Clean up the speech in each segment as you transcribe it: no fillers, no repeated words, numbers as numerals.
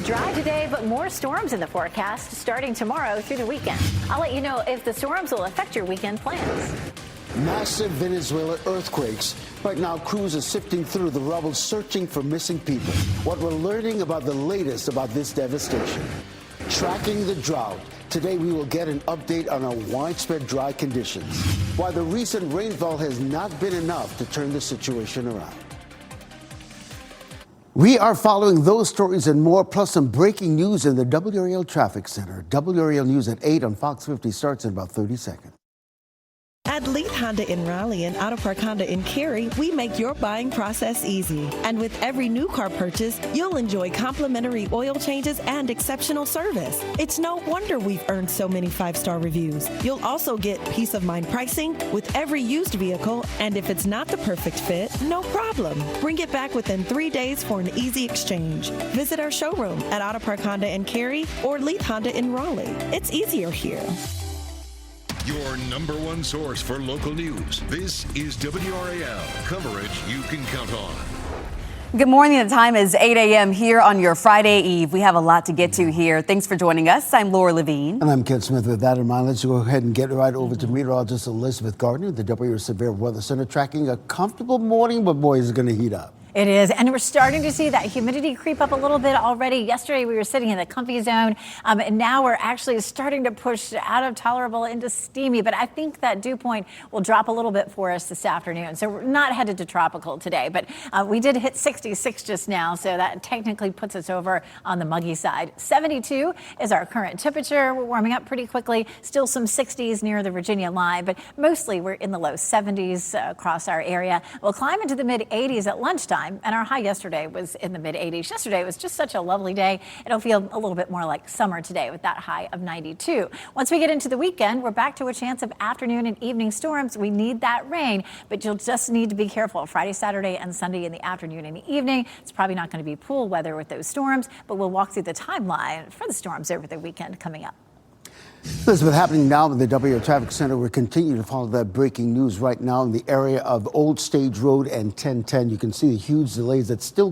Dry today, but more storms in the forecast starting tomorrow through the weekend. I'll let you know if the storms will affect your weekend plans. Massive Venezuela earthquakes. Right now, crews are sifting through the rubble searching for missing people. What we're learning about the latest about this devastation. Tracking the drought. Today, we will get an update on our widespread dry conditions. Why the recent rainfall has not been enough to turn the situation around. We are following those stories and more, plus some breaking news in the WRAL Traffic Center. WRAL News at 8 on Fox 50 starts in about 30 seconds. At Leith Honda in Raleigh and Auto Park Honda in Cary, we make your buying process easy. And with every new car purchase, you'll enjoy complimentary oil changes and exceptional service. It's no wonder we've earned so many 5-star reviews. You'll also get peace of mind pricing with every used vehicle, and if it's not the perfect fit, no problem. Bring it back within 3 days for an easy exchange. Visit our showroom at Auto Park Honda in Cary or Leith Honda in Raleigh. It's easier here. Your number one source for local news. This is WRAL, coverage you can count on. Good morning. The time is 8 a.m. here on your Friday Eve. We have a lot to get to here. Thanks for joining us. I'm Laura Levine. And I'm Ken Smith. With that in mind, let's go ahead and get right over to meteorologist Elizabeth Gardner, the WRAL Severe Weather Center, tracking a comfortable morning, but boy, is it going to heat up. It is, and we're starting to see that humidity creep up a little bit already. Yesterday, we were sitting in the comfy zone, and now we're actually starting to push out of tolerable into steamy. But I think that dew point will drop a little bit for us this afternoon. So we're not headed to tropical today, but we did hit 66 just now, so that technically puts us over on the muggy side. 72 is our current temperature. We're warming up pretty quickly. Still some 60s near the Virginia line, but mostly we're in the low 70s across our area. We'll climb into the mid 80s at lunchtime. And our high yesterday was in the mid 80s. Yesterday was just such a lovely day. It'll feel a little bit more like summer today with that high of 92. Once we get into the weekend, we're back to a chance of afternoon and evening storms. We need that rain, but you'll just need to be careful. Friday, Saturday, and Sunday in the afternoon and the evening. It's probably not going to be pool weather with those storms, but we'll walk through the timeline for the storms over the weekend coming up. Elizabeth, happening now in the WRAL Traffic Center. We're continuing to follow that breaking news right now in the area of Old Stage Road and 1010. You can see the huge delays that's still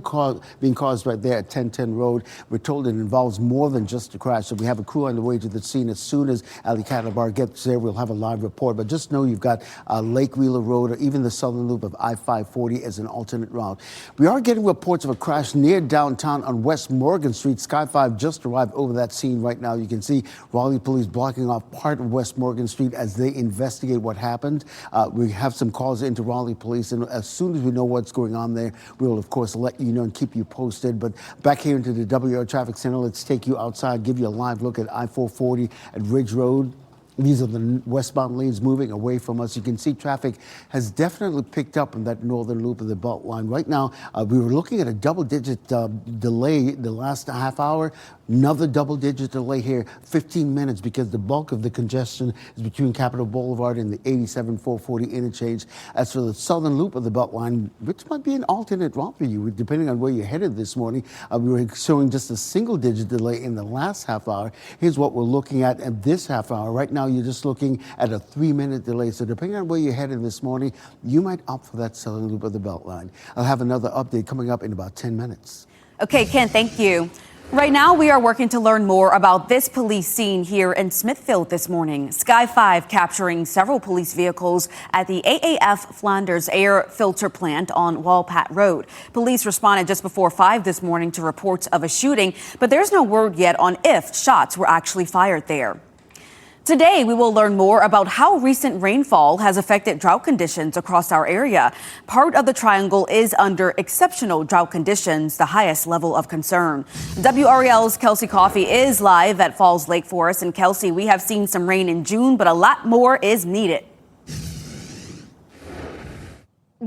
being caused right there at 1010 Road. We're told it involves more than just a crash. So we have a crew on the way to the scene. As soon as Ali Katabar gets there, we'll have a live report. But just know you've got Lake Wheeler Road or even the southern loop of I-540 as an alternate route. We are getting reports of a crash near downtown on West Morgan Street. Sky 5 just arrived over that scene right now. You can see Raleigh police blocking off part of West Morgan Street as they investigate what happened. We have some calls into Raleigh police, and as soon as we know what's going on there, we will, of course, let you know and keep you posted. But back here into the WRAL Traffic Center, let's take you outside, give you a live look at I-440 at Ridge Road. These are the westbound lanes moving away from us. You can see traffic has definitely picked up in that northern loop of the Beltline. Right now, we were looking at a double-digit delay the last half hour. Another double-digit delay here, 15 minutes, because the bulk of the congestion is between Capitol Boulevard and the 87-440 interchange. As for the southern loop of the Beltline, which might be an alternate route for you, depending on where you're headed this morning, we were showing just a single-digit delay in the last half hour. Here's what we're looking at this half hour. Right now, you're just looking at a 3-minute delay. So depending on where you're headed this morning, you might opt for that southern loop of the Beltline. I'll have another update coming up in about 10 minutes. Okay, Ken, thank you. Right now, we are working to learn more about this police scene here in Smithfield this morning. Sky 5 capturing several police vehicles at the AAF Flanders Air Filter Plant on Walpat Road. Police responded just before 5 this morning to reports of a shooting, but there's no word yet on if shots were actually fired there. Today, we will learn more about how recent rainfall has affected drought conditions across our area. Part of the triangle is under exceptional drought conditions, the highest level of concern. WRAL's Kelsey Coffey is live at Falls Lake Forest. And Kelsey, we have seen some rain in June, but a lot more is needed.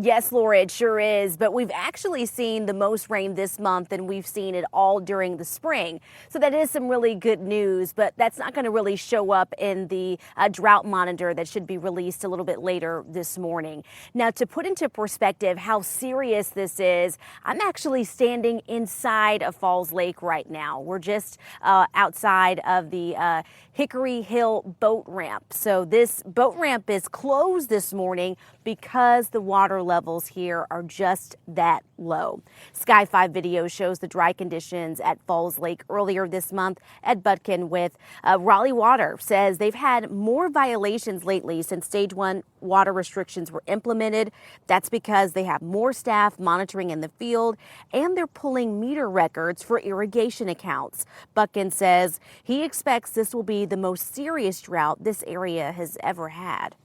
Yes, Laura, it sure is. But we've actually seen the most rain this month and we've seen it all during the spring. So that is some really good news, but that's not going to really show up in the drought monitor that should be released a little bit later this morning. Now, to put into perspective how serious this is, I'm actually standing inside of Falls Lake right now. We're just outside of the Hickory Hill boat ramp. So this boat ramp is closed this morning because the water water levels here are just that low. Sky 5 video shows the dry conditions at Falls Lake earlier this month. Ed Butkin with Raleigh Water says they've had more violations lately since Stage 1 water restrictions were implemented. That's because they have more staff monitoring in the field and they're pulling meter records for irrigation accounts. Butkin says he expects this will be the most serious drought this area has ever had.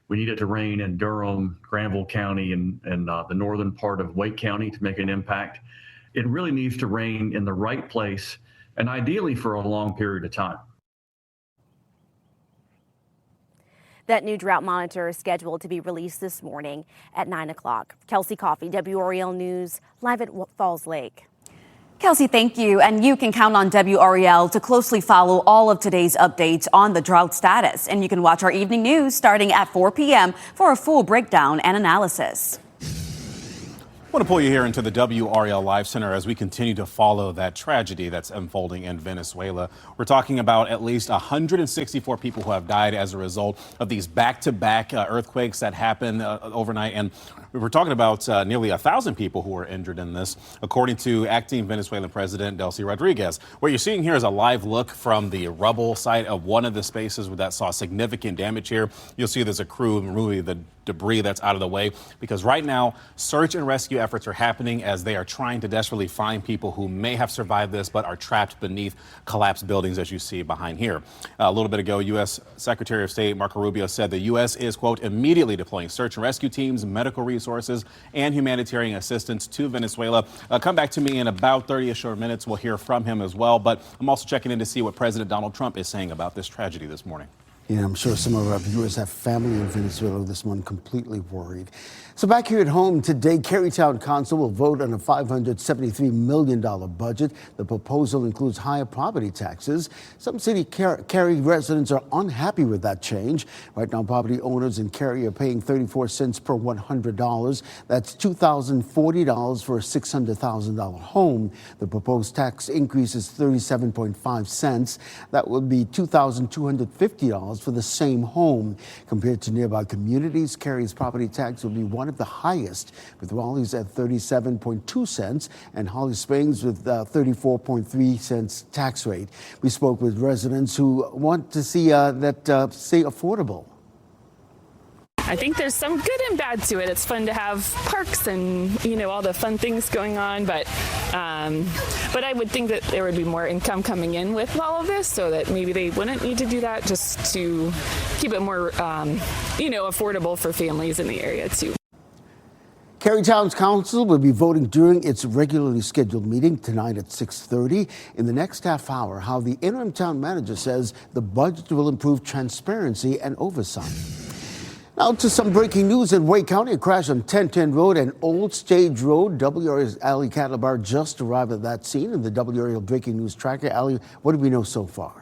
We need it to rain in Durham, Granville County, and the northern part of Wake County to make an impact. It really needs to rain in the right place and ideally for a long period of time. That new drought monitor is scheduled to be released this morning at 9 o'clock. Kelsey Coffey, WRAL News, live at Falls Lake. Kelsey, thank you. And you can count on WRAL to closely follow all of today's updates on the drought status. And you can watch our evening news starting at 4 p.m. for a full breakdown and analysis. I want to pull you here into the WRAL Live Center as we continue to follow that tragedy that's unfolding in Venezuela. We're talking about at least 164 people who have died as a result of these back-to-back earthquakes that happened overnight. And we were talking about nearly 1,000 people who were injured in this, according to acting Venezuelan President Delcy Rodriguez. What you're seeing here is a live look from the rubble site of one of the spaces that saw significant damage here. You'll see there's a crew removing the debris that's out of the way, because right now search and rescue efforts are happening as they are trying to desperately find people who may have survived this but are trapped beneath collapsed buildings, as you see behind here. A little bit ago, U.S. Secretary of State Marco Rubio said the U.S. is, quote, immediately deploying search and rescue teams, medical resources, and humanitarian assistance to Venezuela. Come back to me in about 30 short minutes. We'll hear from him as well. But I'm also checking in to see what President Donald Trump is saying about this tragedy this morning. Yeah, I'm sure some of our viewers have family in Venezuela this morning, completely worried. So back here at home today, Carytown Council will vote on a $573 million budget. The proposal includes higher property taxes. Some City Cary residents are unhappy with that change. Right now, property owners in Cary are paying 34 cents per $100. That's $2,040 for a $600,000 home. The proposed tax increase is 37.5 cents. That would be $2,250 for the same home. Compared to nearby communities, Cary's property tax will be one of the highest, with Raleigh's at 37.2 cents and Holly Springs with 34.3 cents tax rate. We spoke with residents who want to see that stay affordable. I think there's some good and bad to it. It's fun to have parks and, you know, all the fun things going on, but I would think that there would be more income coming in with all of this, so that maybe they wouldn't need to do that, just to keep it more, affordable for families in the area too. Carytown's council will be voting during its regularly scheduled meeting tonight at 6:30. In the next half hour, how the interim town manager says the budget will improve transparency and oversight. Now to some breaking news in Wake County. A crash on 1010 Road and Old Stage Road. WRAL's Ali Catalbar just arrived at that scene in the WRAL Breaking News Tracker. Ali, what do we know so far?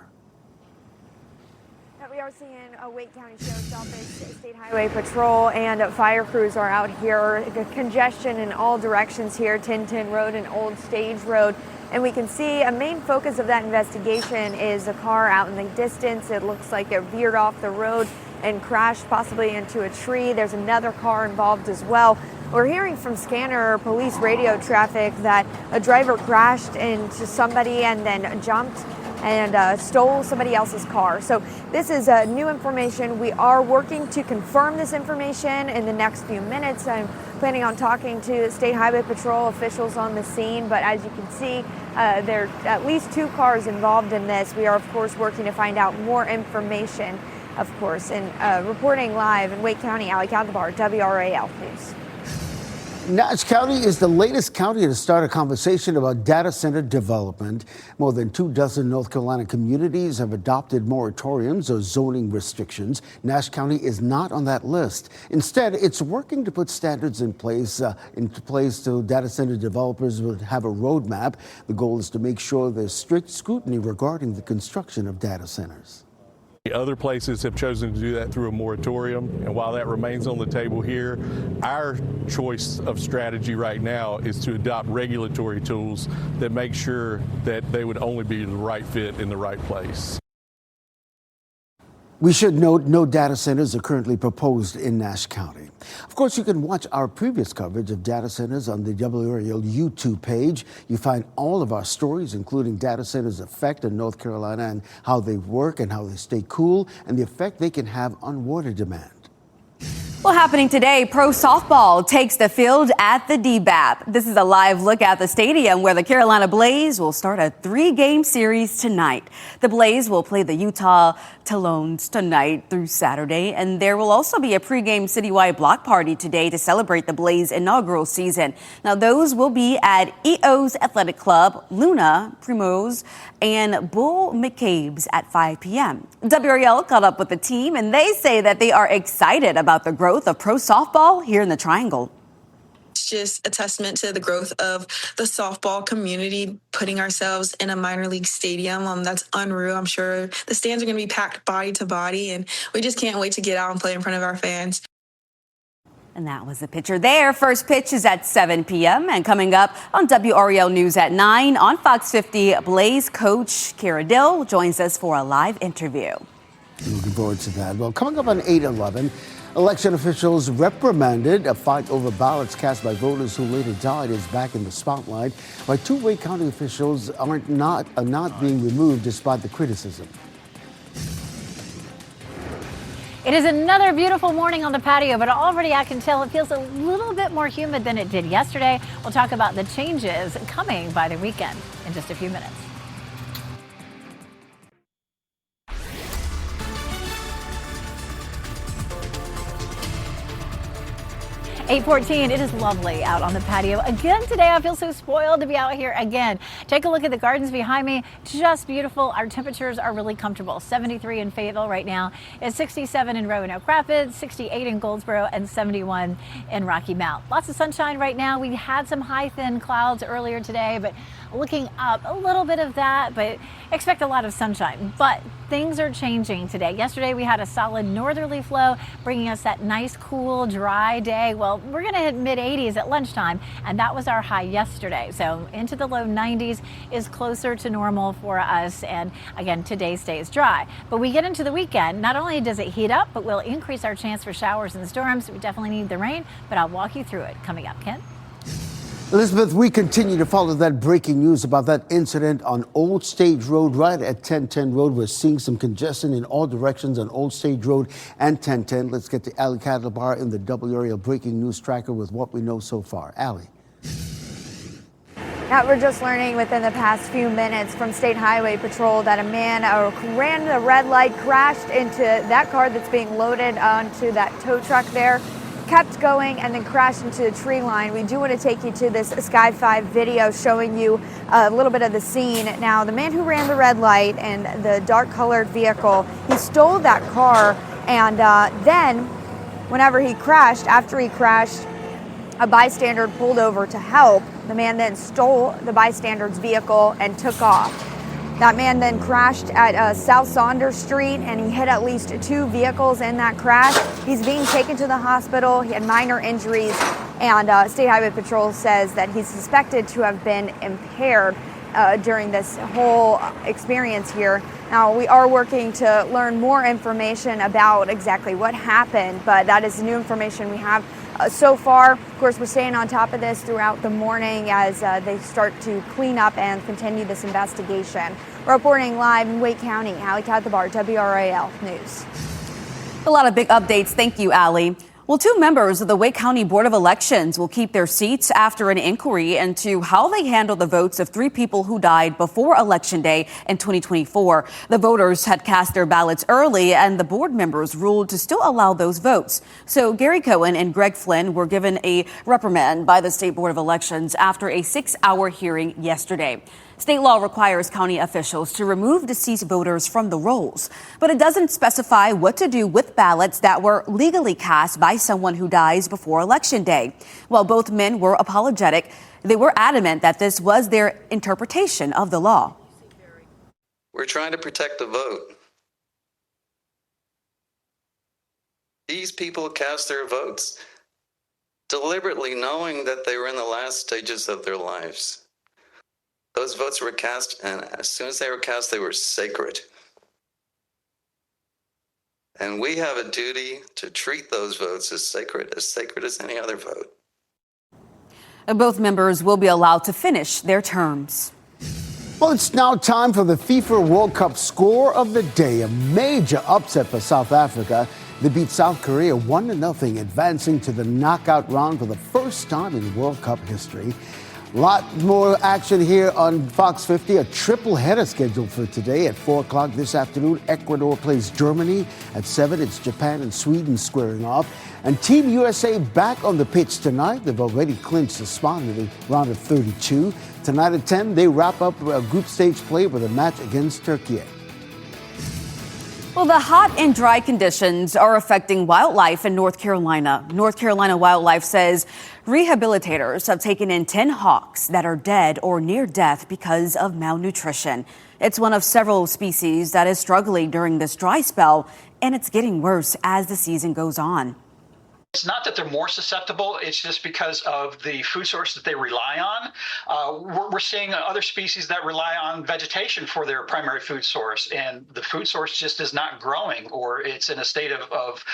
We are seeing a Wake County Sheriff's Office, State Highway Patrol, and fire crews are out here. Congestion in all directions here, 1010 Road and Old Stage Road. And we can see a main focus of that investigation is a car out in the distance. It looks like it veered off the road and crashed possibly into a tree. There's another car involved as well. We're hearing from scanner police radio traffic that a driver crashed into somebody and then jumped and stole somebody else's car. So this is new information. We are working to confirm this information in the next few minutes. I'm planning on talking to State Highway Patrol officials on the scene, but as you can see, there are at least 2 cars involved in this. We are, of course, working to find out more information, of course. And reporting live in Wake County, Ali Catalbar, WRAL News. Nash County is the latest county to start a conversation about data center development. More than 24 North Carolina communities have adopted moratoriums or zoning restrictions. Nash County is not on that list. Instead, it's working to put standards in place so data center developers will have a roadmap. The goal is to make sure there's strict scrutiny regarding the construction of data centers. Other places have chosen to do that through a moratorium, and while that remains on the table here, our choice of strategy right now is to adopt regulatory tools that make sure that they would only be the right fit in the right place. We should note no data centers are currently proposed in Nash County. Of course, you can watch our previous coverage of data centers on the WRAL YouTube page. You find all of our stories, including data centers' effect in North Carolina and how they work and how they stay cool and the effect they can have on water demand. Well, happening today, pro softball takes the field at the DBAP. This is a live look at the stadium where the Carolina Blaze will start a 3-game series tonight. The Blaze will play the Utah Talons tonight through Saturday, and there will also be a pregame citywide block party today to celebrate the Blaze inaugural season. Now, those will be at EO's Athletic Club, Luna, Primrose, and Bull McCabe's at 5 p.m. WRAL caught up with the team, and they say that they are excited about the growth of pro softball here in the Triangle. It's just a testament to the growth of the softball community, putting ourselves in a minor league stadium. That's unreal. I'm sure the stands are going to be packed body to body, and we just can't wait to get out and play in front of our fans. And that was the picture there. First pitch is at 7 p.m. And coming up on WRAL News at 9 on Fox 50, Blaze coach Kara Dill joins us for a live interview. Looking forward to that. Well, coming up on 8/11, election officials reprimanded a fight over ballots cast by voters who later died is back in the spotlight, while 2 Wake County officials are not being removed despite the criticism. It is another beautiful morning on the patio, but already I can tell it feels a little bit more humid than it did yesterday. We'll talk about the changes coming by the weekend in just a few minutes. 8:14, it is lovely out on the patio. Again today, I feel so spoiled to be out here again. Take a look at the gardens behind me, just beautiful. Our temperatures are really comfortable. 73 in Fayetteville right now. It's 67 in Roanoke Rapids, 68 in Goldsboro, and 71 in Rocky Mount. Lots of sunshine right now. We had some high thin clouds earlier today, but looking up, a little bit of that, but expect a lot of sunshine. But things are changing today. Yesterday, we had a solid northerly flow, bringing us that nice, cool, dry day. Well, we're going to hit mid-80s at lunchtime, and that was our high yesterday. So into the low 90s is closer to normal for us. And again, today stays dry. But we get into the weekend, not only does it heat up, but we'll increase our chance for showers and storms. We definitely need the rain, but I'll walk you through it coming up. Ken? Elizabeth, we continue to follow that breaking news about that incident on Old Stage Road, right at 1010 Road. We're seeing some congestion in all directions on Old Stage Road and 1010. Let's get to Ali Cadlebar in the WRAL breaking news tracker with what we know so far. Ali. Now, we're just learning within the past few minutes from State Highway Patrol that a man ran the red light, crashed into that car that's being loaded onto that tow truck there, kept going, and then crashed into the tree line. We do want to take you to this Sky 5 video showing you a little bit of the scene. Now, the man who ran the red light and the dark colored vehicle, he stole that car, and then whenever he crashed, after he crashed, a bystander pulled over to help. The man then stole the bystander's vehicle and took off. That man then crashed at South Saunders Street, and he hit at least 2 vehicles in that crash. He's being taken to the hospital. He had minor injuries, and State Highway Patrol says that he's suspected to have been impaired during this whole experience here. Now, we are working to learn more information about exactly what happened, but that is new information we have so far. Of course, we're staying on top of this throughout the morning as they start to clean up and continue this investigation. Reporting live in Wake County, Ali Cadlebar, WRAL News. A lot of big updates. Thank you, Ali. Well, 2 members of the Wake County Board of Elections will keep their seats after an inquiry into how they handled the votes of 3 people who died before Election Day in 2024. The voters had cast their ballots early, and the board members ruled to still allow those votes. So Gary Cohen and Greg Flynn were given a reprimand by the State Board of Elections after a 6-hour hearing yesterday. State law requires county officials to remove deceased voters from the rolls, but it doesn't specify what to do with ballots that were legally cast by someone who dies before Election Day. While both men were apologetic, they were adamant that this was their interpretation of the law. We're trying to protect the vote. These people cast their votes deliberately knowing that they were in the last stages of their lives. Those votes were cast, and as soon as they were cast, they were sacred. And we have a duty to treat those votes as sacred as any other vote. Both members will be allowed to finish their terms. Well, it's now time for the FIFA World Cup score of the day. A major upset for South Africa. They beat South Korea 1-0, advancing to the knockout round for the first time in World Cup history. A lot more action here on Fox 50. A triple header scheduled for today at 4 o'clock this afternoon. Ecuador plays Germany. At 7, it's Japan and Sweden squaring off. And Team USA back on the pitch tonight. They've already clinched the spot in the round of 32. Tonight at 10, they wrap up a group stage play with a match against Turkey. Well, the hot and dry conditions are affecting wildlife in North Carolina. North Carolina Wildlife says rehabilitators have taken in 10 hawks that are dead or near death because of malnutrition. It's one of several species that is struggling during this dry spell, and it's getting worse as the season goes on. It's not that they're more susceptible, it's just because of the food source that they rely on. We're seeing other species that rely on vegetation for their primary food source, and the food source just is not growing, or it's in a state of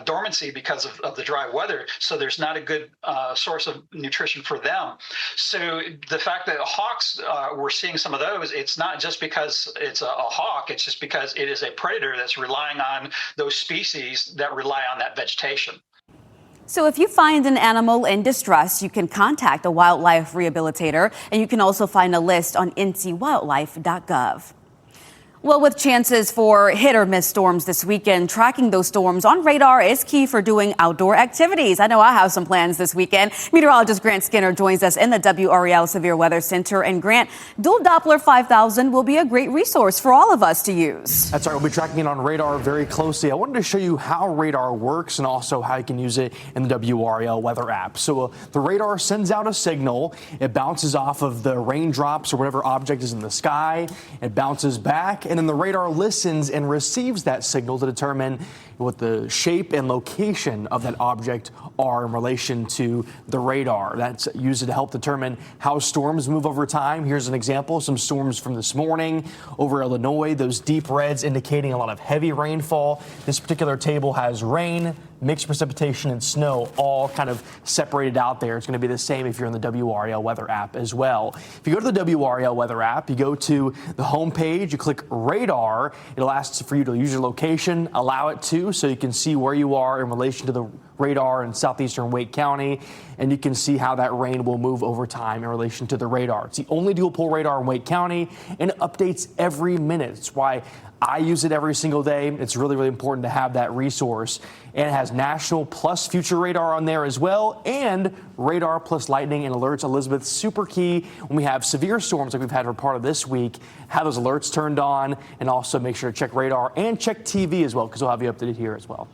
dormancy because of the dry weather, so there's not a good source of nutrition for them. So the fact that hawks, we're seeing some of those, it's not just because it's a hawk, it's just because it is a predator that's relying on those species that rely on that vegetation. So if you find an animal in distress, you can contact a wildlife rehabilitator, and you can also find a list on ncwildlife.gov. Well, with chances for hit or miss storms this weekend, tracking those storms on radar is key for doing outdoor activities. I know I have some plans this weekend. Meteorologist Grant Skinner joins us in the WRAL Severe Weather Center. And Grant, Dual Doppler 5000 will be a great resource for all of us to use. That's right. We'll be tracking it on radar very closely. I wanted to show you how radar works and also how you can use it in the WRAL weather app. So the radar sends out a signal. It bounces off of the raindrops or whatever object is in the sky. It bounces back, and then the radar listens and receives that signal to determine what the shape and location of that object are in relation to the radar. That's used to help determine how storms move over time. Here's an example, some storms from this morning over Illinois, those deep reds indicating a lot of heavy rainfall. This particular table has rain, mixed precipitation, and snow all kind of separated out there. It's going to be the same if you're in the WRAL weather app as well. If you go to the WRAL weather app, you go to the home page, you click radar. It'll ask for you to use your location, allow it to, so you can see where you are in relation to the radar in southeastern Wake County, and you can see how that rain will move over time in relation to the radar. It's the only dual pole radar in Wake County, and it updates every minute. It's why I use it every single day. It's really, really important to have that resource. And it has national plus future radar on there as well, and radar plus lightning and alerts. Elizabeth, super key when we have severe storms like we've had for part of this week, have those alerts turned on, and also make sure to check radar and check TV as well, because we'll have you updated here as well.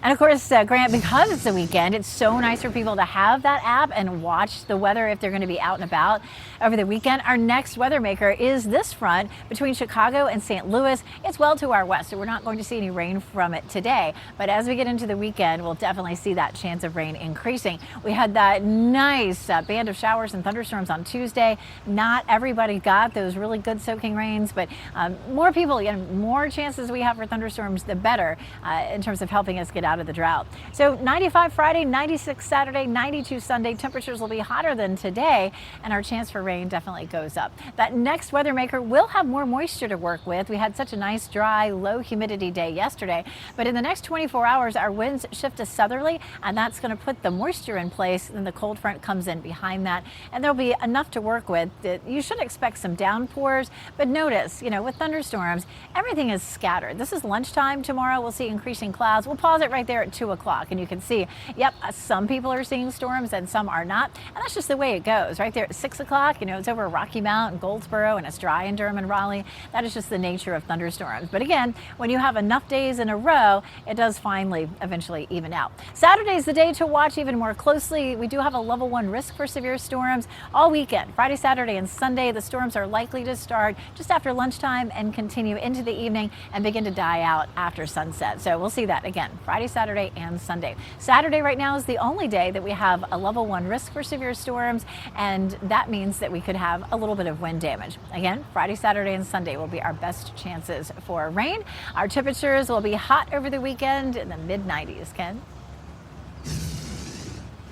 And of course, Grant, because it's the weekend, it's so nice for people to have that app and watch the weather if they're going to be out and about over the weekend. Our next weather maker is this front between Chicago and St. Louis. It's well to our west, so we're not going to see any rain from it today. But as we get into the weekend, we'll definitely see that chance of rain increasing. We had that nice band of showers and thunderstorms on Tuesday. Not everybody got those really good soaking rains, but more people, more chances we have for thunderstorms, the better in terms of helping us get out of the drought. So 95 Friday, 96 Saturday, 92 Sunday. Temperatures will be hotter than today, and our chance for rain definitely goes up. That next weather maker will have more moisture to work with. We had such a nice, dry, low humidity day yesterday, but in the next 24 hours, our winds shift to southerly, and that's going to put the moisture in place. Then the cold front comes in behind that, and there'll be enough to work with. You should expect some downpours, but notice, with thunderstorms, everything is scattered. This is lunchtime tomorrow. We'll see increasing clouds. We'll pause it right there at 2 o'clock, and you can see, some people are seeing storms and some are not, and that's just the way it goes. Right there at 6 o'clock, it's over Rocky Mount and Goldsboro, and it's dry in Durham and Raleigh. That is just the nature of thunderstorms. But again, when you have enough days in a row, it does finally eventually even out. Saturday is the day to watch even more closely. We do have a level 1 risk for severe storms all weekend. Friday, Saturday, and Sunday, the storms are likely to start just after lunchtime and continue into the evening and begin to die out after sunset. So we'll see that again Friday, Friday, Saturday, and Sunday. Saturday right now is the only day that we have a level 1 risk for severe storms, and that means that we could have a little bit of wind damage. Again, Friday, Saturday, and Sunday will be our best chances for rain. Our temperatures will be hot over the weekend in the mid-90s. Ken?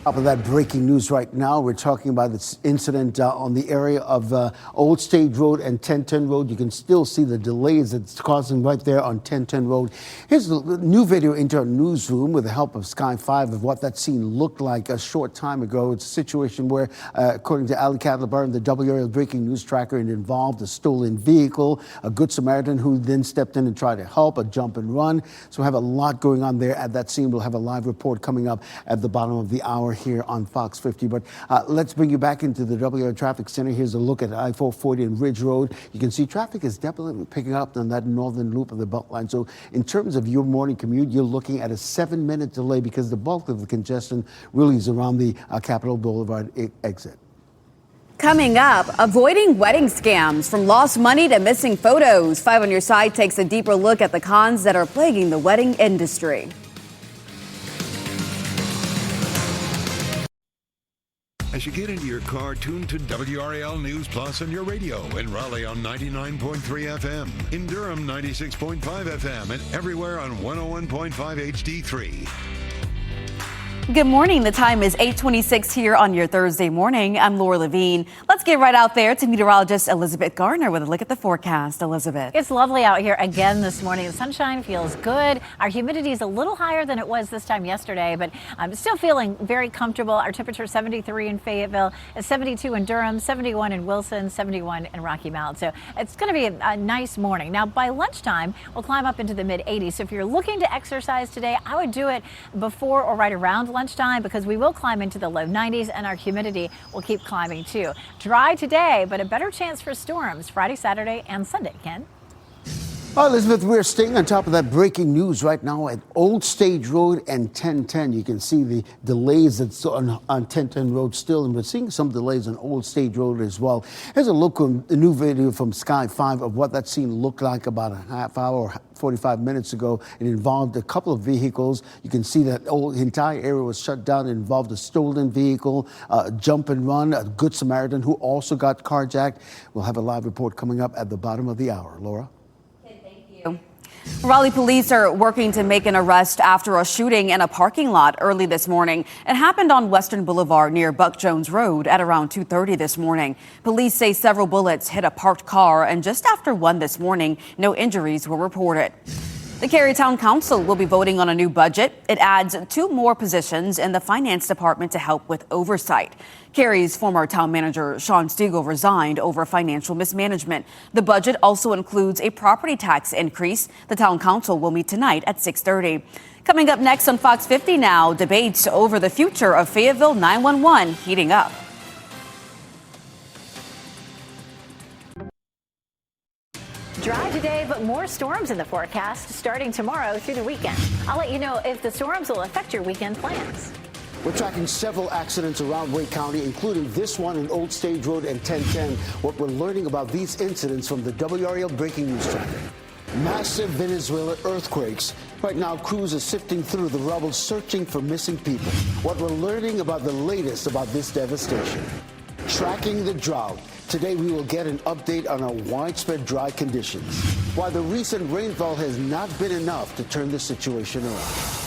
Top of that breaking news right now, we're talking about this incident on the area of Old Stage Road and 1010 Road. You can still see the delays it's causing right there on 1010 Road. Here's a new video into our newsroom with the help of Sky 5 of what that scene looked like a short time ago. It's a situation where, according to Ali Cadlebar and the WRAL breaking news tracker, it involved a stolen vehicle, a Good Samaritan who then stepped in and tried to help, a jump and run. So we have a lot going on there at that scene. We'll have a live report coming up at the bottom of the hour here on Fox 50. But let's bring you back into the WRAL Traffic Center. Here's a look at I-440 and Ridge Road. You can see traffic is definitely picking up on that northern loop of the Beltline. So in terms of your morning commute, you're looking at a 7-minute delay because the bulk of the congestion really is around the Capitol Boulevard exit. Coming up, avoiding wedding scams, from lost money to missing photos. 5 on your side takes a deeper look at the cons that are plaguing the wedding industry. As you get into your car, tune to WRAL News Plus on your radio. In Raleigh on 99.3 FM. In Durham, 96.5 FM. And everywhere on 101.5 HD3. Good morning. The time is 8:26 here on your Thursday morning. I'm Laura Levine. Let's get right out there to meteorologist Elizabeth Garner with a look at the forecast. Elizabeth. It's lovely out here again this morning. The sunshine feels good. Our humidity is a little higher than it was this time yesterday, but I'm still feeling very comfortable. Our temperature 73 in Fayetteville, 72 in Durham, 71 in Wilson, 71 in Rocky Mount. So it's going to be a nice morning. Now by lunchtime, we'll climb up into the mid-80s. So if you're looking to exercise today, I would do it before or right around lunchtime because we will climb into the low 90s and our humidity will keep climbing too. Dry today, but a better chance for storms Friday, Saturday, and Sunday. Ken? Well, Elizabeth, we're staying on top of that breaking news right now at Old Stage Road and 1010. You can see the delays that's on 1010 Road still, and we're seeing some delays on Old Stage Road as well. Here's a look on the new video from Sky 5 of what that scene looked like about a half hour, 45 minutes ago. It involved a couple of vehicles. You can see that the entire area was shut down. It involved a stolen vehicle, a jump and run, a Good Samaritan who also got carjacked. We'll have a live report coming up at the bottom of the hour. Laura? Raleigh police are working to make an arrest after a shooting in a parking lot early this morning. It happened on Western Boulevard near Buck Jones Road at around 2:30 this morning. Police say several bullets hit a parked car, and just after 1 this morning, no injuries were reported. The Cary Town Council will be voting on a new budget. It adds 2 more positions in the finance department to help with oversight. Cary's former town manager, Sean Stiegel, resigned over financial mismanagement. The budget also includes a property tax increase. The town council will meet tonight at 6:30. Coming up next on Fox 50 now, debates over the future of Fayetteville 911 heating up. Dry today, but more storms in the forecast starting tomorrow through the weekend. I'll let you know if the storms will affect your weekend plans. We're tracking several accidents around Wake County, including this one in Old Stage Road and 1010. What we're learning about these incidents from the WRAL breaking news tracker. Massive Venezuela earthquakes. Right now, crews are sifting through the rubble searching for missing people. What we're learning about the latest about this devastation. Tracking the drought. Today, we will get an update on our widespread dry conditions. Why the recent rainfall has not been enough to turn the situation around.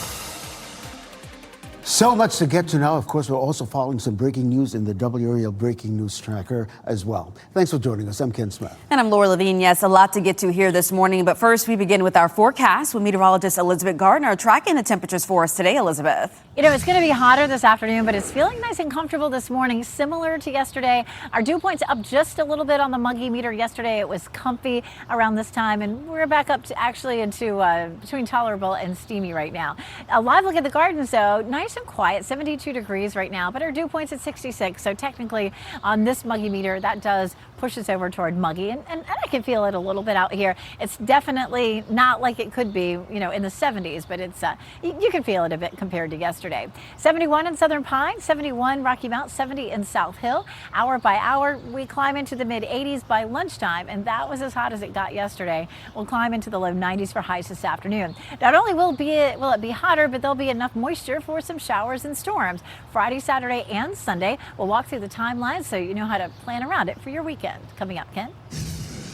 So much to get to now. Of course, we're also following some breaking news in the WRAL breaking news tracker as well. Thanks for joining us. I'm Ken Smith. And I'm Laura Levine. Yes, a lot to get to here this morning. But first, we begin with our forecast with meteorologist Elizabeth Gardner tracking the temperatures for us today. Elizabeth. You know, it's going to be hotter this afternoon, but it's feeling nice and comfortable this morning, similar to yesterday. Our dew point's up just a little bit on the muggy meter. Yesterday, it was comfy around this time, and we're back up to actually into between tolerable and steamy right now. A live look at the gardens, though, nice and quiet, 72 degrees right now, but our dew point's at 66. So technically, on this muggy meter, that does push us over toward muggy, and I can can feel it a little bit out here. It's definitely not like it could be, in the 70s, but it's you can feel it a bit compared to yesterday. 71 in Southern Pine, 71 Rocky Mount, 70 in South Hill. Hour by hour, we climb into the mid 80s by lunchtime, and that was as hot as it got yesterday. We'll climb into the low 90s for highs this afternoon. Not only will it be hotter, but there'll be enough moisture for some showers and storms. Friday, Saturday, and Sunday. We'll walk through the timeline so you know how to plan around it for your weekend. Coming up, Ken.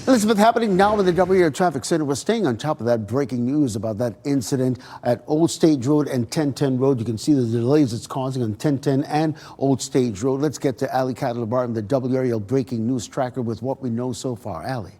Elizabeth, happening now in the WRAL Traffic Center. We're staying on top of that breaking news about that incident at Old Stage Road and 1010 Road. You can see the delays it's causing on 1010 and Old Stage Road. Let's get to Ali Cadler in the WRAL breaking news tracker with what we know so far. Ali.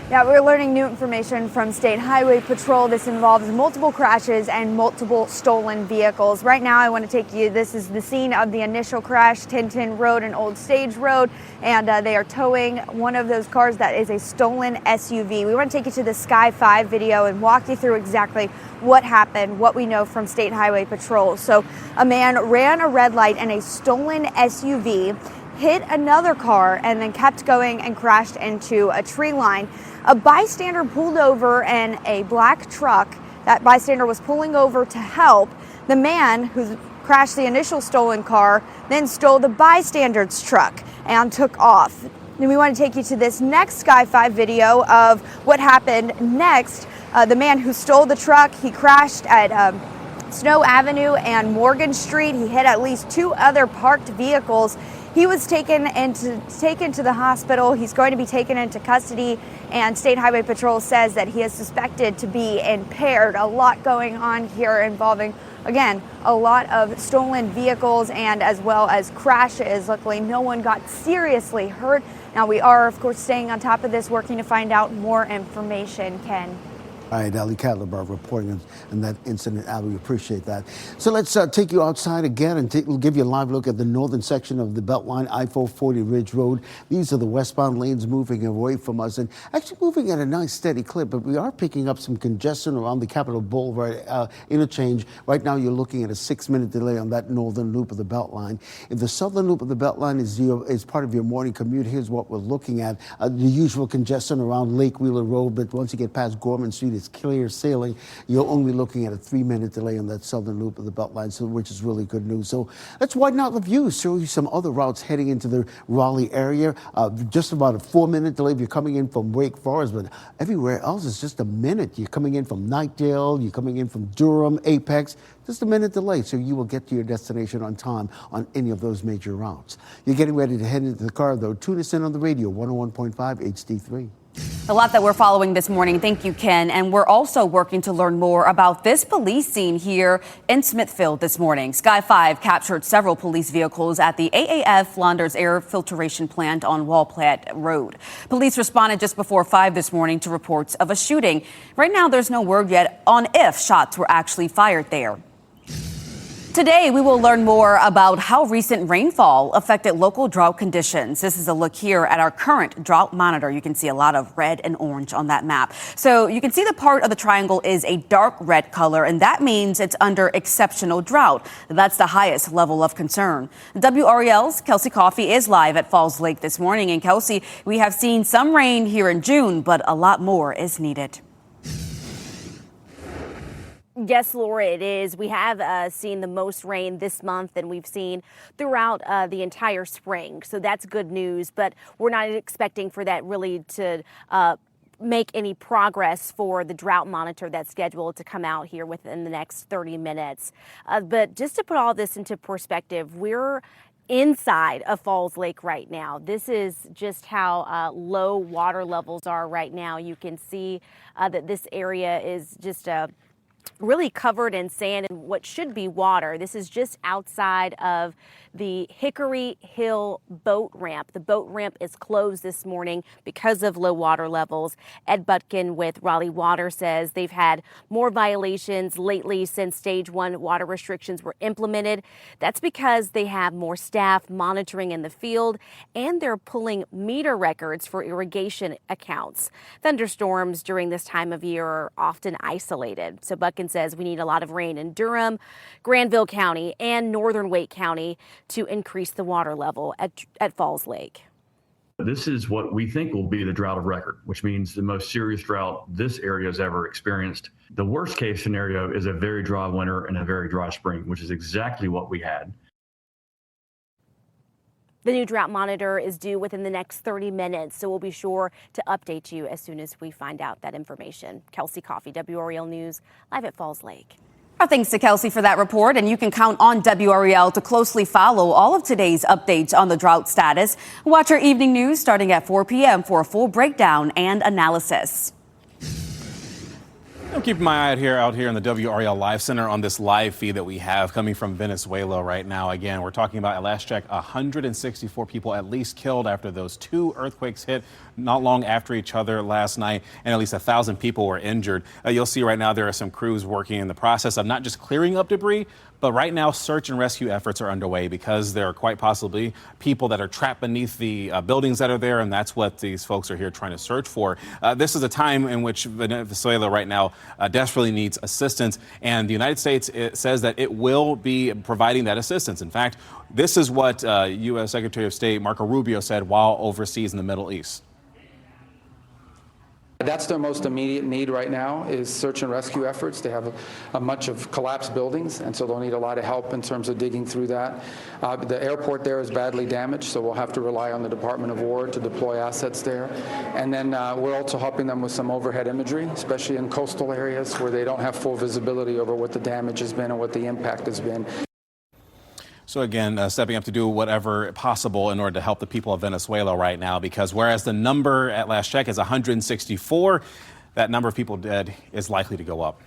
Yeah, we're learning new information from State Highway Patrol. This involves multiple crashes and multiple stolen vehicles. Right now, I want to take you, this is the scene of the initial crash, 1010 Road and Old Stage Road, and they are towing one of those cars that is a stolen SUV. We want to take you to the Sky 5 video and walk you through exactly what happened, what we know from State Highway Patrol. So a man ran a red light in a stolen SUV, hit another car, and then kept going and crashed into a tree line. A bystander pulled over in a black truck. That bystander was pulling over to help. The man who crashed the initial stolen car then stole the bystander's truck and took off. Then we want to take you to this next Sky 5 video of what happened next. The man who stole the truck, he crashed at Snow Avenue and Morgan Street. He hit at least two other parked vehicles. He was taken to the hospital. He's going to be taken into custody, and State Highway Patrol says that he is suspected to be impaired. A lot going on here involving, again, a lot of stolen vehicles and as well as crashes. Luckily, no one got seriously hurt. Now, we are, of course, staying on top of this, working to find out more information. Ken. All right, Ali Cadler reporting on that incident. Ali, we appreciate that. So let's take you outside again and we'll give you a live look at the northern section of the Beltline, I-440 Ridge Road. These are the westbound lanes moving away from us and actually moving at a nice steady clip, but we are picking up some congestion around the Capitol Boulevard interchange. Right now, you're looking at a 6-minute delay on that northern loop of the Beltline. If the southern loop of the Beltline is part of your morning commute, here's what we're looking at. The usual congestion around Lake Wheeler Road, but once you get past Gorman Street, it's clear sailing. You're only looking at a 3-minute delay on that southern loop of the Beltline, so which is really good news. So let's widen out the view, show you some other routes heading into the Raleigh area. Just about a 4-minute delay if you're coming in from Wake Forest, but everywhere else is just a minute. You're coming in from Knightdale, you're coming in from Durham, Apex, just a minute delay, so you will get to your destination on time on any of those major routes. You're getting ready to head into the car, though. Tune us in on the radio, 101.5 HD3. A lot that we're following this morning. Thank you, Ken. And we're also working to learn more about this police scene here in Smithfield this morning. Sky 5 captured several police vehicles at the AAF Flanders Air Filtration Plant on Walplatte Road. Police responded just before 5 this morning to reports of a shooting. Right now, there's no word yet on if shots were actually fired there. Today, we will learn more about how recent rainfall affected local drought conditions. This is a look here at our current drought monitor. You can see a lot of red and orange on that map. So you can see the part of the triangle is a dark red color, and that means it's under exceptional drought. That's the highest level of concern. WRAL's Kelsey Coffey is live at Falls Lake this morning. And Kelsey, we have seen some rain here in June, but a lot more is needed. Yes, Laura, it is. We have seen the most rain this month than we've seen throughout the entire spring. So that's good news, but we're not expecting for that really to make any progress for the drought monitor that's scheduled to come out here within the next 30 minutes. But just to put all this into perspective, we're inside of Falls Lake right now. This is just how low water levels are right now. You can see that this area is just really covered in sand and what should be water. This is just outside of the Hickory Hill boat ramp. The boat ramp is closed this morning because of low water levels. Ed Butkin with Raleigh Water says they've had more violations lately since stage 1 water restrictions were implemented. That's because they have more staff monitoring in the field and they're pulling meter records for irrigation accounts. Thunderstorms during this time of year are often isolated. So Butkin says we need a lot of rain in Durham, Granville County, and northern Wake County to increase the water level at Falls Lake. This is what we think will be the drought of record, which means the most serious drought this area has ever experienced. The worst case scenario is a very dry winter and a very dry spring, which is exactly what we had. The new drought monitor is due within the next 30 minutes, so we'll be sure to update you as soon as we find out that information. Kelsey Coffey, WRAL News, live at Falls Lake. Our thanks to Kelsey for that report, and you can count on WRAL to closely follow all of today's updates on the drought status. Watch our evening news starting at 4 p.m. for a full breakdown and analysis. I'm keeping my eye out here in the WRAL Live Center on this live feed that we have coming from Venezuela right now. Again, we're talking about, at last check, 164 people at least killed after those two earthquakes hit not long after each other last night, and at least 1,000 people were injured. You'll see right now there are some crews working in the process of not just clearing up debris, but right now search and rescue efforts are underway because there are quite possibly people that are trapped beneath the buildings that are there, and that's what these folks are here trying to search for. This is a time in which Venezuela right now desperately needs assistance, and the United States says that it will be providing that assistance. In fact, this is what U.S. Secretary of State Marco Rubio said while overseas in the Middle East. That's their most immediate need right now is search and rescue efforts. They have a bunch of collapsed buildings, and so they'll need a lot of help in terms of digging through that. The airport there is badly damaged, so we'll have to rely on the Department of War to deploy assets there. And then we're also helping them with some overhead imagery, especially in coastal areas where they don't have full visibility over what the damage has been and what the impact has been. So again, stepping up to do whatever possible in order to help the people of Venezuela right now, because whereas the number at last check is 164, that number of people dead is likely to go up.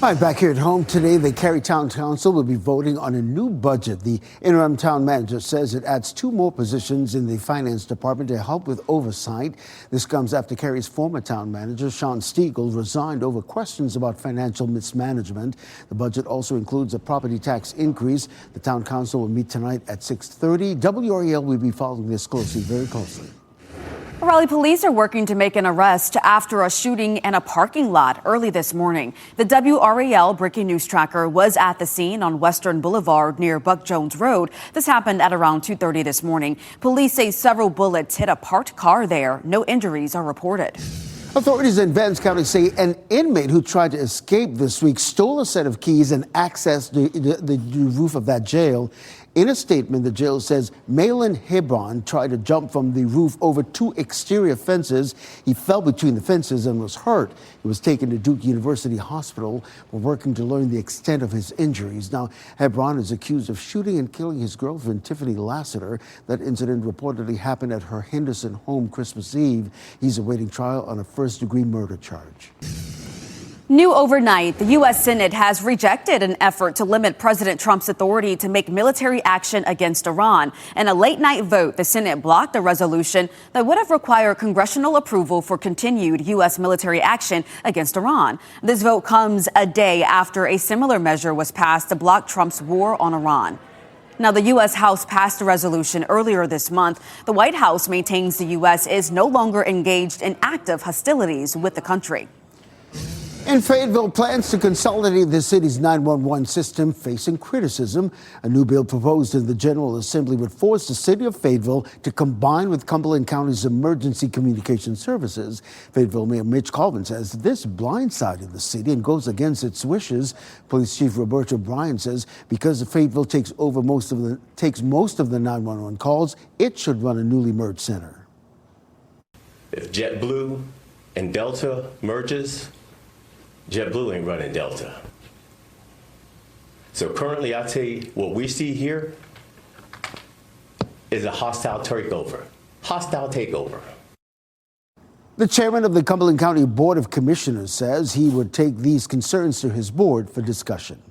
All right, back here at home today, the Cary Town Council will be voting on a new budget. The interim town manager says it adds 2 more positions in the finance department to help with oversight. This comes after Cary's former town manager, Sean Stiegel, resigned over questions about financial mismanagement. The budget also includes a property tax increase. The town council will meet tonight at 6:30. WRAL will be following this closely, very closely. Raleigh police are working to make an arrest after a shooting in a parking lot early this morning. The WRAL breaking news tracker was at the scene on Western Boulevard near Buck Jones Road. This happened at around 2:30 this morning. Police say several bullets hit a parked car there. No injuries are reported. Authorities in Vance County say an inmate who tried to escape this week stole a set of keys and accessed the roof of that jail. In a statement, the jail says Malin Hebron tried to jump from the roof over 2 exterior fences. He fell between the fences and was hurt. He was taken to Duke University Hospital. We're working to learn the extent of his injuries. Now, Hebron is accused of shooting and killing his girlfriend, Tiffany Lassiter. That incident reportedly happened at her Henderson home Christmas Eve. He's awaiting trial on a first-degree murder charge. New overnight, the U.S. Senate has rejected an effort to limit President Trump's authority to make military action against Iran. In a late-night vote, the Senate blocked a resolution that would have required congressional approval for continued U.S. military action against Iran. This vote comes a day after a similar measure was passed to block Trump's war on Iran. Now, the U.S. House passed a resolution earlier this month. The White House maintains the U.S. is no longer engaged in active hostilities with the country. And Fayetteville plans to consolidate the city's 911 system facing criticism. A new bill proposed in the General Assembly would force the city of Fayetteville to combine with Cumberland County's emergency communication services. Fayetteville Mayor Mitch Colvin says this blindsided the city and goes against its wishes. Police Chief Roberto Bryan says because Fayetteville takes most of the 911 calls, it should run a newly merged center. If JetBlue and Delta merges, JetBlue ain't running Delta. So currently, I tell you, what we see here is a hostile takeover. Hostile takeover. The chairman of the Cumberland County Board of Commissioners says he would take these concerns to his board for discussion.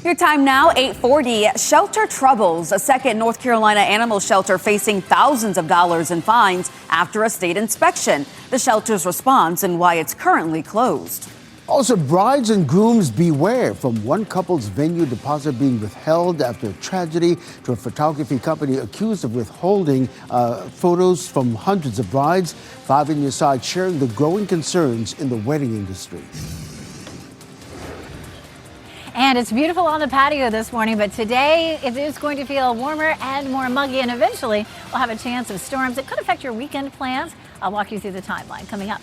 Your time now, 8:40. Shelter troubles. A second North Carolina animal shelter facing thousands of dollars in fines after a state inspection. The shelter's response and why it's currently closed. Also, brides and grooms beware, from one couple's venue deposit being withheld after a tragedy to a photography company accused of withholding photos from hundreds of brides. 5 on your side sharing the growing concerns in the wedding industry. And it's beautiful on the patio this morning, but today it is going to feel warmer and more muggy, and eventually we'll have a chance of storms that could affect your weekend plans. I'll walk you through the timeline coming up.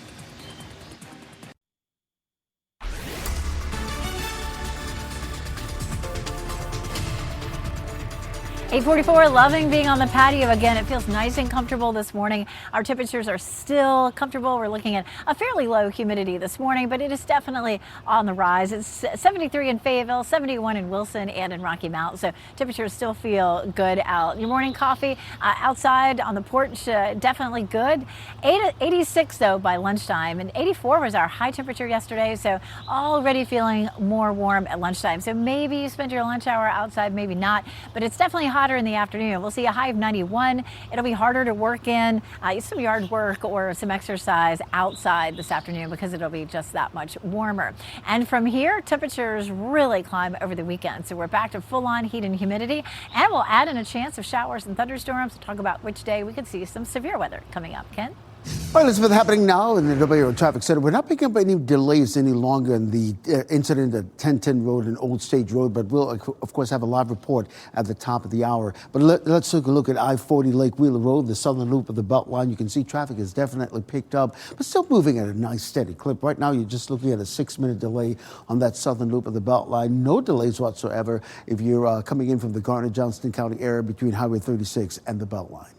8:44, loving being on the patio again. It feels nice and comfortable this morning. Our temperatures are still comfortable. We're looking at a fairly low humidity this morning, but it is definitely on the rise. It's 73 in Fayetteville, 71 in Wilson and in Rocky Mount. So temperatures still feel good out. Your morning coffee outside on the porch, definitely good. 86 though by lunchtime, and 84 was our high temperature yesterday. So already feeling more warm at lunchtime. So maybe you spend your lunch hour outside, maybe not, but it's definitely hotter in the afternoon. We'll see a high of 91. It'll be harder to work in some yard work or some exercise outside this afternoon because it'll be just that much warmer. And from here, temperatures really climb over the weekend. So we're back to full-on heat and humidity, and we'll add in a chance of showers and thunderstorms to talk about which day we could see some severe weather coming up. Ken? All right, Elizabeth, happening now in the WRAL Traffic Center. We're not picking up any delays any longer in the incident at 1010 Road and Old Stage Road, but we'll, of course, have a live report at the top of the hour. But let's take a look at I-40 Lake Wheeler Road, the southern loop of the Beltline. You can see traffic has definitely picked up, but still moving at a nice, steady clip. Right now, you're just looking at a 6-minute delay on that southern loop of the Beltline. No delays whatsoever if you're coming in from the Garner-Johnston County area between Highway 36 and the Beltline.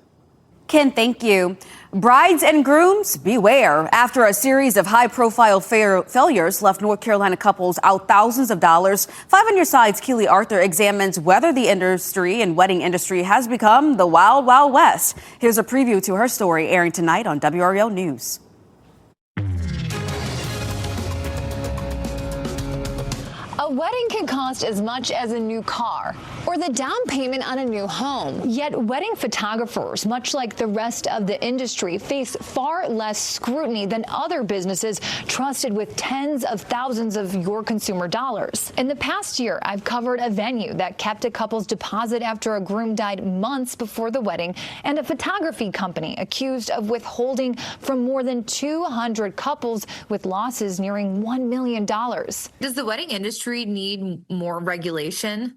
Ken, thank you. Brides and grooms, beware. After a series of high-profile failures left North Carolina couples out thousands of dollars, 5 on Your Side's Keely Arthur examines whether the industry and wedding industry has become the wild, wild west. Here's a preview to her story airing tonight on WRAL News. A wedding can cost as much as a new car or the down payment on a new home. Yet wedding photographers, much like the rest of the industry, face far less scrutiny than other businesses trusted with tens of thousands of your consumer dollars. In the past year, I've covered a venue that kept a couple's deposit after a groom died months before the wedding, and a photography company accused of withholding from more than 200 couples with losses nearing $1 million. Does the wedding industry need more regulation?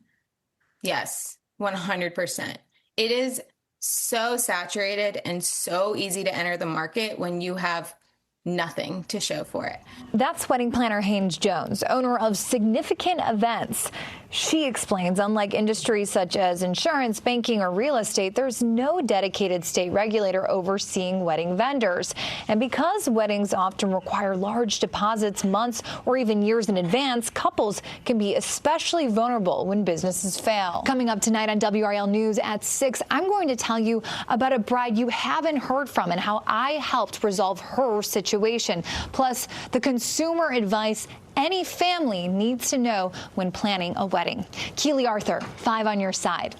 Yes, 100%. It is so saturated and so easy to enter the market when you have nothing to show for it. That's wedding planner Haynes Jones, owner of Significant Events. She explains, unlike industries such as insurance, banking, or real estate, there's no dedicated state regulator overseeing wedding vendors. And because weddings often require large deposits months or even years in advance, couples can be especially vulnerable when businesses fail. Coming up tonight on WRAL News at 6, I'm going to tell you about a bride you haven't heard from and how I helped resolve her situation. Plus, the consumer advice any family needs to know when planning a wedding. Keely Arthur, 5 on Your Side.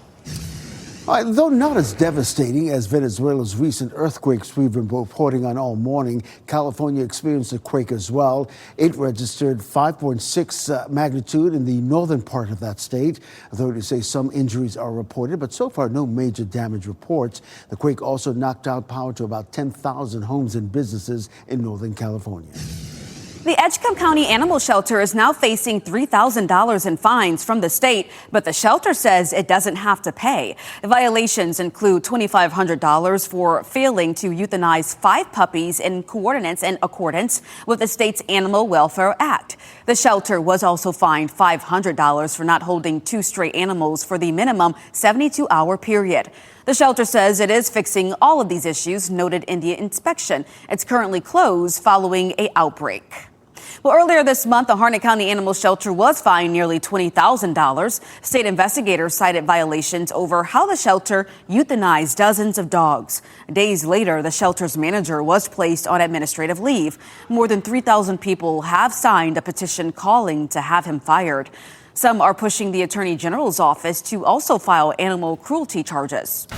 All right, though not as devastating as Venezuela's recent earthquakes we've been reporting on all morning, California experienced a quake as well. It registered 5.6 magnitude in the northern part of that state. Authorities say some injuries are reported, but so far no major damage reports. The quake also knocked out power to about 10,000 homes and businesses in Northern California. The Edgecombe County Animal Shelter is now facing $3,000 in fines from the state, but the shelter says it doesn't have to pay. The violations include $2,500 for failing to euthanize 5 puppies in accordance with the state's Animal Welfare Act. The shelter was also fined $500 for not holding 2 stray animals for the minimum 72-hour period. The shelter says it is fixing all of these issues noted in the inspection. It's currently closed following an outbreak. Well, earlier this month, the Harnett County Animal Shelter was fined nearly $20,000. State investigators cited violations over how the shelter euthanized dozens of dogs. Days later, the shelter's manager was placed on administrative leave. More than 3,000 people have signed a petition calling to have him fired. Some are pushing the Attorney General's office to also file animal cruelty charges.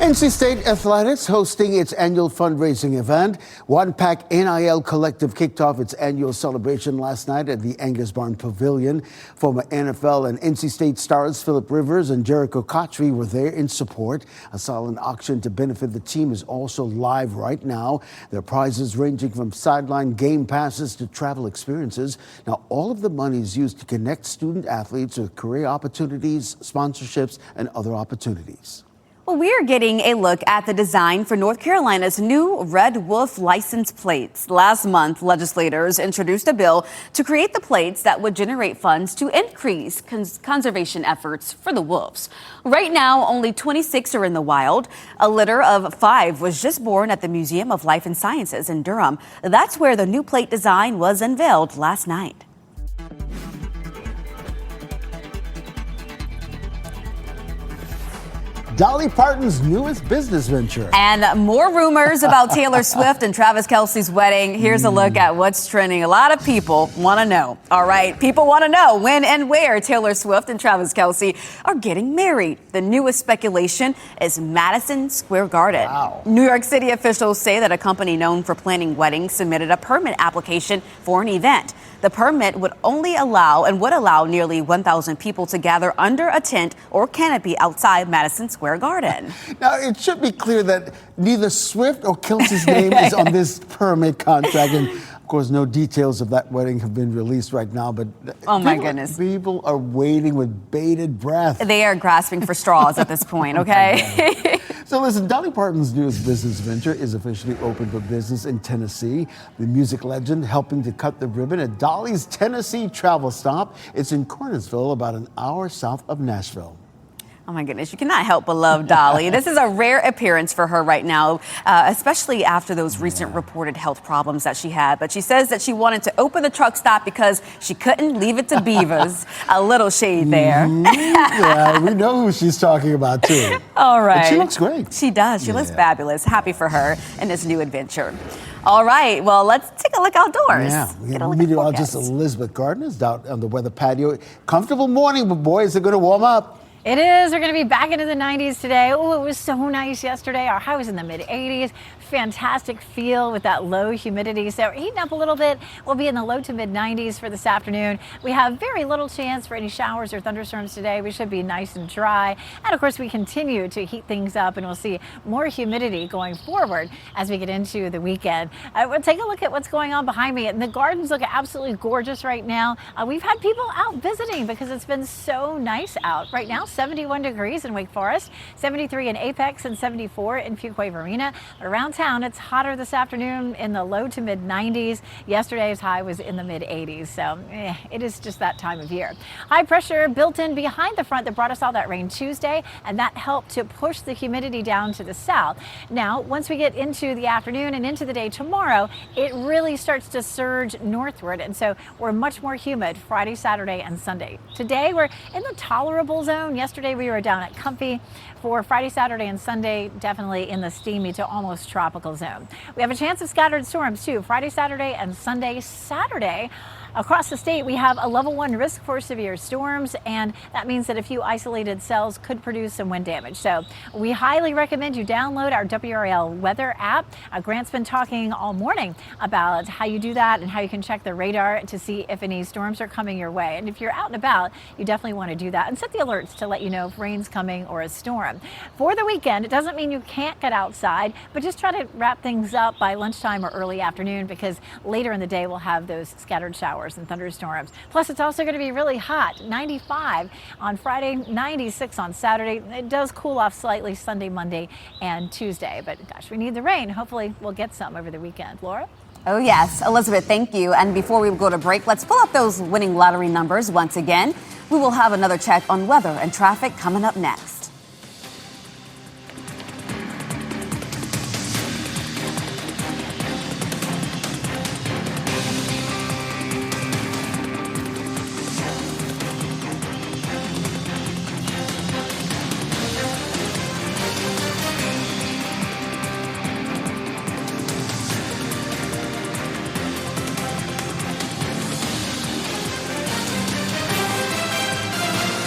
NC State Athletics hosting its annual fundraising event. One Pack NIL Collective kicked off its annual celebration last night at the Angus Barn Pavilion. Former NFL and NC State stars Phillip Rivers and Jericho Cotchery were there in support. A silent auction to benefit the team is also live right now. There are prizes ranging from sideline game passes to travel experiences. Now, all of the money is used to connect student athletes with career opportunities, sponsorships, and other opportunities. Well, we are getting a look at the design for North Carolina's new Red Wolf license plates. Last month, legislators introduced a bill to create the plates that would generate funds to increase conservation efforts for the wolves. Right now, only 26 are in the wild. A litter of 5 was just born at the Museum of Life and Sciences in Durham. That's where the new plate design was unveiled last night. Dolly Parton's newest business venture. And more rumors about Taylor Swift and Travis Kelce's wedding. Here's a look at what's trending. A lot of people want to know. All right, people want to know when and where Taylor Swift and Travis Kelce are getting married. The newest speculation is Madison Square Garden. Wow. New York City officials say that a company known for planning weddings submitted a permit application for an event. The permit would allow nearly 1,000 people to gather under a tent or canopy outside Madison Square Garden. Now, it should be clear that neither Swift or Kelce's name is on this permit contract. And of course, no details of that wedding have been released right now. But oh, my goodness. People are waiting with bated breath. They are grasping for straws at this point, okay? So listen, Dolly Parton's newest business venture is officially open for business in Tennessee. The music legend helping to cut the ribbon at Dolly's Tennessee travel stop. It's in Cornersville, about an hour south of Nashville. Oh, my goodness. You cannot help but love Dolly. This is a rare appearance for her right now, especially after those recent reported health problems that she had. But she says that she wanted to open the truck stop because she couldn't leave it to beavers. A little shade there. Yeah, we know who she's talking about, too. All right. But she looks great. She does. She looks fabulous. Happy for her in this new adventure. All right. Well, let's take a look outdoors. Yeah, we have meteorologist Elizabeth Gardner is out on the weather patio. Comfortable morning, but boys are going to warm up. It is. We're going to be back into the 90s today. Oh, it was so nice yesterday. Our high was in the mid 80s. Fantastic feel with that low humidity. So we're heating up a little bit. We'll be in the low to mid 90s for this afternoon. We have very little chance for any showers or thunderstorms today. We should be nice and dry. And of course, we continue to heat things up, and we'll see more humidity going forward as we get into the weekend. We'll take a look at what's going on behind me. And the gardens look absolutely gorgeous right now. We've had people out visiting because it's been so nice out. Right now, 71 degrees in Wake Forest, 73 in Apex, and 74 in Fuquay Marina. But around town, it's hotter this afternoon in the low to mid 90s. Yesterday's high was in the mid 80s. So it is just that time of year. High pressure built in behind the front that brought us all that rain Tuesday, and that helped to push the humidity down to the south. Now, once we get into the afternoon and into the day tomorrow, it really starts to surge northward. And so we're much more humid Friday, Saturday, and Sunday. Today, we're in the tolerable zone. Yesterday, we were down at comfy. For Friday, Saturday, and Sunday, definitely in the steamy to almost tropical zone. We have a chance of scattered storms, too, Friday, Saturday, and Sunday. Saturday, across the state, we have a level 1 risk for severe storms, and that means that a few isolated cells could produce some wind damage. So we highly recommend you download our WRAL weather app. Grant's been talking all morning about how you do that and how you can check the radar to see if any storms are coming your way. And if you're out and about, you definitely want to do that and set the alerts to let you know if rain's coming or a storm. For the weekend, it doesn't mean you can't get outside, but just try to wrap things up by lunchtime or early afternoon, because later in the day we'll have those scattered showers and thunderstorms. Plus, it's also going to be really hot. 95 on Friday, 96 on Saturday. It does cool off slightly Sunday, Monday, and Tuesday. But gosh, we need the rain. Hopefully we'll get some over the weekend. Laura? Oh, yes. Elizabeth, thank you. And before we go to break, let's pull up those winning lottery numbers once again. We will have another check on weather and traffic coming up next.